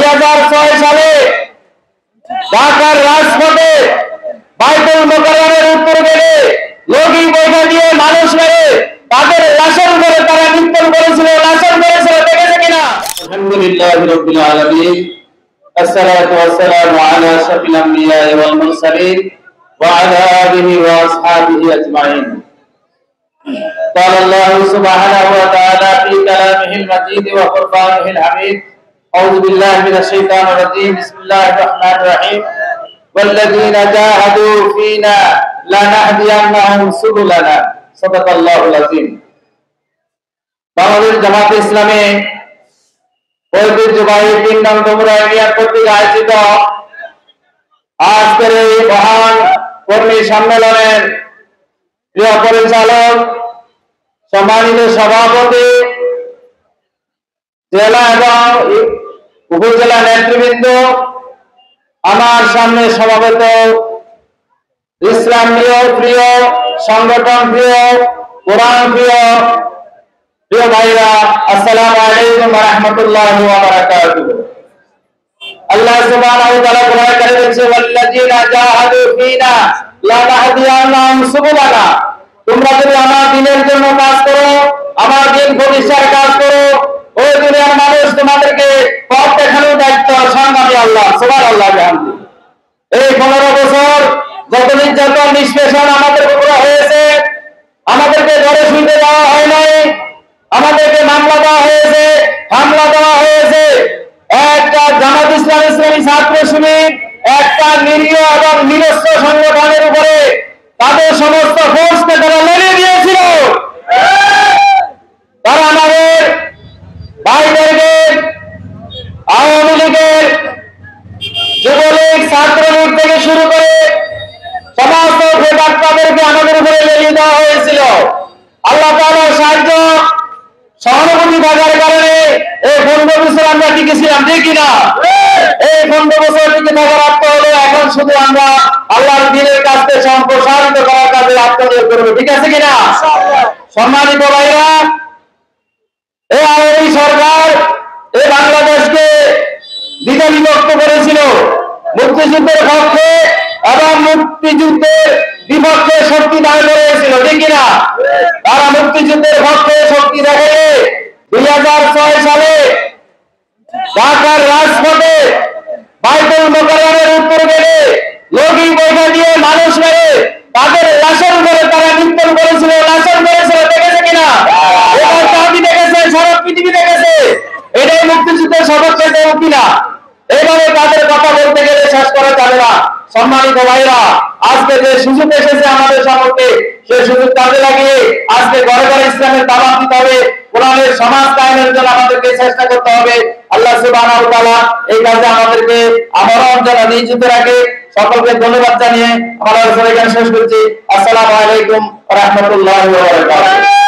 2006 সালে ঢাকার রাজপথে বাইতুল মোকাররমের উত্তর গেটে লগি বৈঠা দিয়ে মানুষ মেরে তাদের লাশের উপরে তারা নিক্ষেপ করেছিল, লাশের করেছিল, দেখেছে কিনা? আলহামদুলিল্লাহি রাব্বিল আলামিন, আসসালাতু ওয়াসসালামু আলা আশরাফিল আমবিয়া ওয়াল মুরসালিন ওয়া আলা আলিহি ওয়া আসহাবিহি আজমাইন। قال الله سبحانه وتعالى في كلامه المجيد وقرآنه الحميد: أعوذ بالله من الشيطان الرجيم، بسم الله الرحمن الرحيم، والذين جاهدوا فينا لنهدينهم سبلنا صدق الله العظيم। বাংলাদেশ জামাতে ইসলামী ঐতিহ্যবাহী ৩ নং ডুমুরা ইউনিয়ন কর্তৃক আয়োজিত আজকের এই মহান কর্মী সম্মেলনের প্রিয় পরিচালক, সম্মানিত সভাপতি, জেলা এবং উপজেলা নেতৃবৃন্দ, আমার সামনে সমাবেত ইসলাম প্রিয়, সংগঠন প্রিয়, কোরআন প্রিয় ভাইরা, আসসালামু আলাইকুম ওয়া রাহমাতুল্লাহি ওয়া বারাকাতুহু। আল্লাহ সুবহানাহু ওয়া তাআলা কোরআনে কারিমে বলেছে, ওয়াল্লাযীনা জাহাদু ফীনা লানাহদিয়ান্নাহুম সুবুলানা। তোমরা যদি আমার দ্বীনের জন্য কাজ করো, আমার দ্বীন প্রতিষ্ঠার কাজ করো, ওই দুনিয়ার মানুষ তোমাদেরকে পথ দেখানোর দায়িত্ব সংগ্রামী আল্লাহ। সুবহানাল্লাহ। এই 15 বছর যত নির্যাতন নিষ্পেষণ আমাদের উপরে হয়েছে, আমাদেরকে ঘরে শুনতে দেওয়া হয় নাই, আমাদেরকে মামলা দেওয়া হয়েছে, হামলা দেওয়া হয়েছে। একটা জামাত ইসলামী ছাত্র শিবির একটা নিরীহ এবং নিরস্ত্র সংগঠনের উপরে তাদের সমস্ত ফোর্সকে তারা লড়িয়ে দিয়েছিল। তারা আমাদের ভাইদেরকে আওয়ামী লীগের, যুবলীগ, ছাত্রলীগ থেকে শুরু করে সমস্ত তাদেরকে আমাদের উপরে লড়িয়ে দেওয়া হয়েছিল। আল্লাহ তাআলার সাহায্য সহানুভূতি থাকার কারণে এই 15 বছর আমরা টিকেছিলাম, ঠিক কিনা? এই 15 বছর টিকে থাকার অর্থ হলো এখন শুধু আমরা আল্লাহর দ্বীনের কাজকে সম্প্রসারিত করার কাজে আত্মনিয়োগ করব, ঠিক আছে কিনা? সম্মানিত ভাইরা, এই আওয়ামী সরকার এই বাংলাদেশকে দ্বিধা বিভক্ত করেছিল। মুক্তিযুদ্ধের পক্ষে এবং মুক্তিযুদ্ধের বিপক্ষে শক্তি দাঁড় করেছিল, ঠিক কিনা? তারা মুক্তিযুদ্ধের পক্ষে শক্তি দেখালে 2006 সালে ঢাকার রাজপথে বাইতুল মোকাররমের উত্তর গেটে লগি বৈঠা দিয়ে মানুষ মেরে তাদের লাশের উপরে তারা নিক্ষেপ করেছিল, লাশের করেছিল, দেখেছে কিনা? এটা চাবি দেখেছে, সারা পৃথিবী দেখেছে। এটাই মুক্তিযুদ্ধের সপক্ষে দেব কিনা? এইভাবে তাদের কথা বলতে গেলে শেষ করা যাবে না। সম্মানিত ভাইরা, আজকে যে সুযোগ এসেছে আমাদের সম্পর্কে, সেই সুযোগ কাজে লাগিয়ে আজকে ঘরে ঘরে ইসলামের দাওয়াত দিতে হবে, কোরআনের সমাজ কায়েমের জন্য আমাদেরকে চেষ্টা করতে হবে। আল্লাহ সুবহানাহু ওয়া তাআলা এই কাজে আমাদেরকে আমরণ যেন নিয়োজিত রাখে। সকলকে ধন্যবাদ জানিয়ে আমার আলোচনা এখানে শেষ করছি। আসসালামু আলাইকুম ওয়া রাহমাতুল্লাহি ওয়া বারাকাতুহু।